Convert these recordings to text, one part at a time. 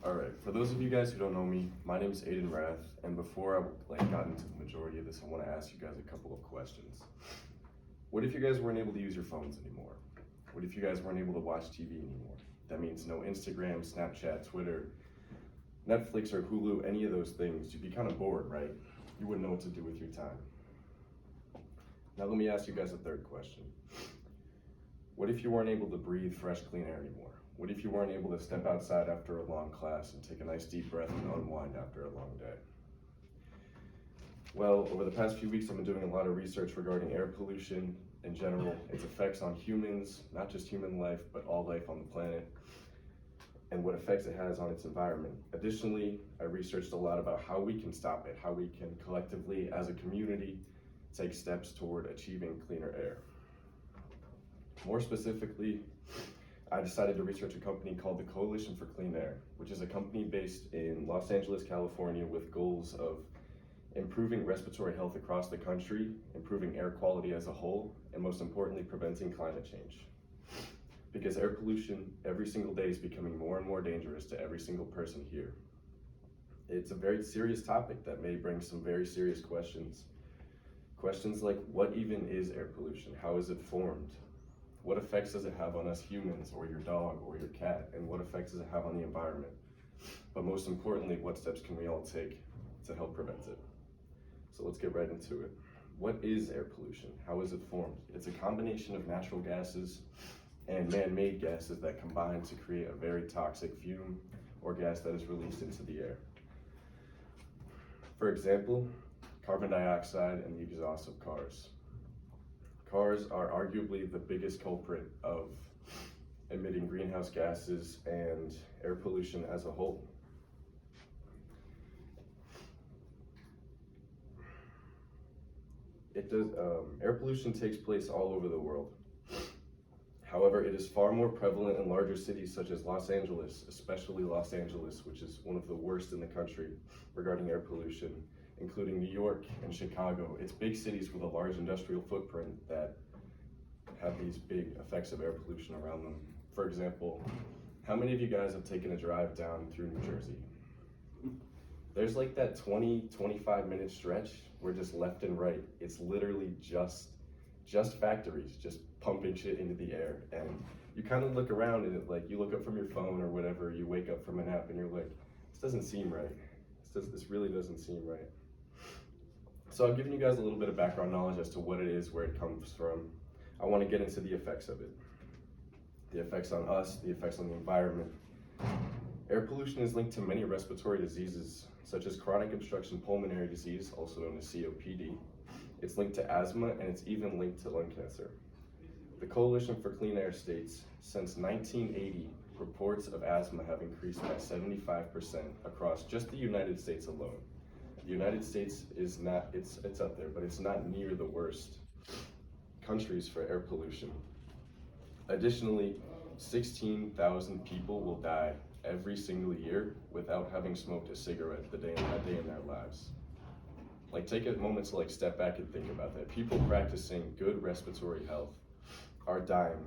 Alright, for those of you guys who don't know me, my name is Aiden Rath, and before I got into the majority of this, I want to ask you guys a couple of questions. What if you guys weren't able to use your phones anymore? What if you guys weren't able to watch TV anymore? That means no Instagram, Snapchat, Twitter, Netflix, or Hulu, any of those things. You'd be kind of bored, right? You wouldn't know what to do with your time. Now let me ask you guys a third question. What if you weren't able to breathe fresh, clean air anymore? What if you weren't able to step outside after a long class and take a nice deep breath and unwind after a long day? Well, over the past few weeks, I've been doing a lot of research regarding air pollution in general, its effects on humans, not just human life, but all life on the planet, and what effects it has on its environment. Additionally, I researched a lot about how we can stop it, how we can collectively, as a community, take steps toward achieving cleaner air. More specifically, I decided to research a company called the Coalition for Clean Air, which is a company based in Los Angeles, California, with goals of improving respiratory health across the country, improving air quality as a whole, and most importantly, preventing climate change. Because air pollution every single day is becoming more and more dangerous to every single person here. It's a very serious topic that may bring some very serious questions. Questions like, what even is air pollution? How is it formed? What effects does it have on us humans, or your dog, or your cat? And what effects does it have on the environment? But most importantly, what steps can we all take to help prevent it? So let's get right into it. What is air pollution? How is it formed? It's a combination of natural gases and man-made gases that combine to create a very toxic fume or gas that is released into the air. For example, carbon dioxide and the exhaust of cars. Cars are arguably the biggest culprit of emitting greenhouse gases and air pollution as a whole. Air pollution takes place all over the world. However, it is far more prevalent in larger cities such as Los Angeles, especially Los Angeles, which is one of the worst in the country regarding air pollution, including New York and Chicago. It's big cities with a large industrial footprint that have these big effects of air pollution around them. For example, how many of you guys have taken a drive down through New Jersey? There's like that 20-25 minute stretch where just left and right, it's literally just factories just pumping shit into the air. And you kind of look around and you look up from your phone or whatever, you wake up from a nap and you're like, this doesn't seem right. This really doesn't seem right. So I've given you guys a little bit of background knowledge as to what it is, where it comes from. I want to get into the effects of it. The effects on us, the effects on the environment. Air pollution is linked to many respiratory diseases, such as chronic obstructive pulmonary disease, also known as COPD. It's linked to asthma, and it's even linked to lung cancer. The Coalition for Clean Air states, since 1980, reports of asthma have increased by 75% across just the United States alone. The United States is not, it's up there, but it's not near the worst countries for air pollution. Additionally, 16,000 people will die every single year without having smoked a cigarette a day in their lives. Take a moment to step back and think about that. People practicing good respiratory health are dying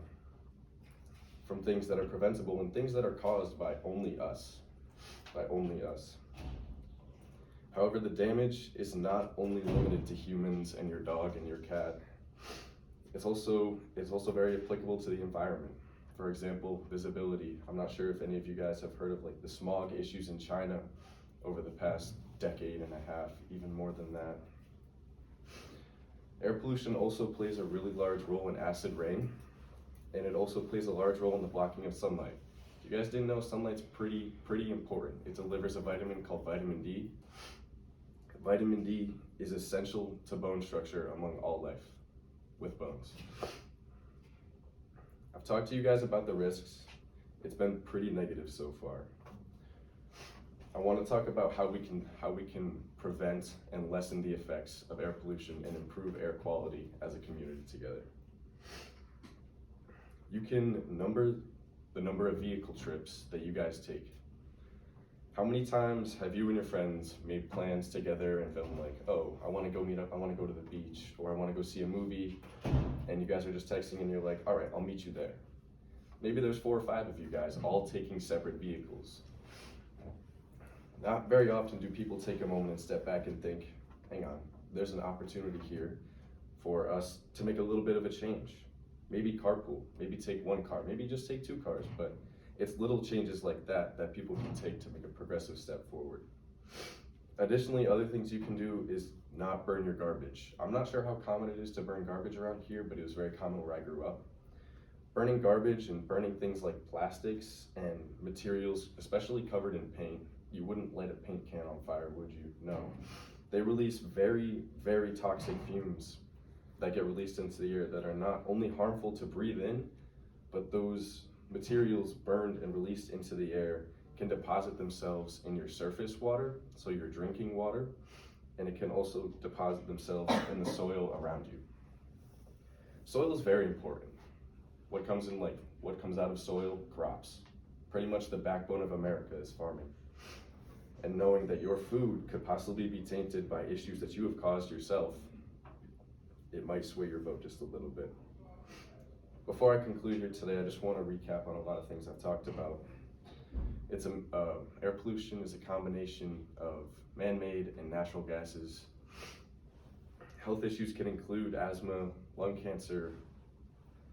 from things that are preventable and things that are caused by only us. However, the damage is not only limited to humans and your dog and your cat. It's also very applicable to the environment. For example, visibility. I'm not sure if any of you guys have heard of the smog issues in China over the past decade and a half, even more than that. Air pollution also plays a really large role in acid rain, and it also plays a large role in the blocking of sunlight. If you guys didn't know, sunlight's pretty important. It delivers a vitamin called vitamin D. Vitamin D is essential to bone structure among all life with bones. I've talked to you guys about the risks. It's been pretty negative so far. I want to talk about how we can prevent and lessen the effects of air pollution and improve air quality as a community together. You can number the number of vehicle trips that you guys take. How many times have you and your friends made plans together and been like, oh, I want to go meet up, I want to go to the beach, or I want to go see a movie, and you guys are just texting and you're like, all right, I'll meet you there. Maybe there's 4 or 5 of you guys all taking separate vehicles. Not very often do people take a moment and step back and think, hang on, there's an opportunity here for us to make a little bit of a change. Maybe carpool, maybe take one car, maybe just take two cars, but it's little changes like that that people can take to make a progressive step forward. Additionally, other things you can do is not burn your garbage. I'm not sure how common it is to burn garbage around here, but it was very common where I grew up. Burning garbage and burning things like plastics and materials, especially covered in paint, you wouldn't light a paint can on fire, would you? No. They release very, very toxic fumes that get released into the air that are not only harmful to breathe in, but those materials burned and released into the air can deposit themselves in your surface water, so your drinking water, and it can also deposit themselves in the soil around you. Soil is very important. What comes out of soil? Crops. Pretty much the backbone of America is farming. And knowing that your food could possibly be tainted by issues that you have caused yourself, it might sway your vote just a little bit. Before I conclude here today, I just want to recap on a lot of things I've talked about. Air pollution is a combination of man-made and natural gases. Health issues can include asthma, lung cancer,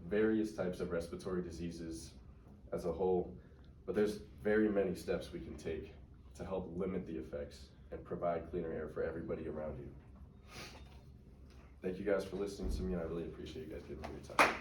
various types of respiratory diseases as a whole, but there's very many steps we can take to help limit the effects and provide cleaner air for everybody around you. Thank you guys for listening to me, and I really appreciate you guys giving me your time.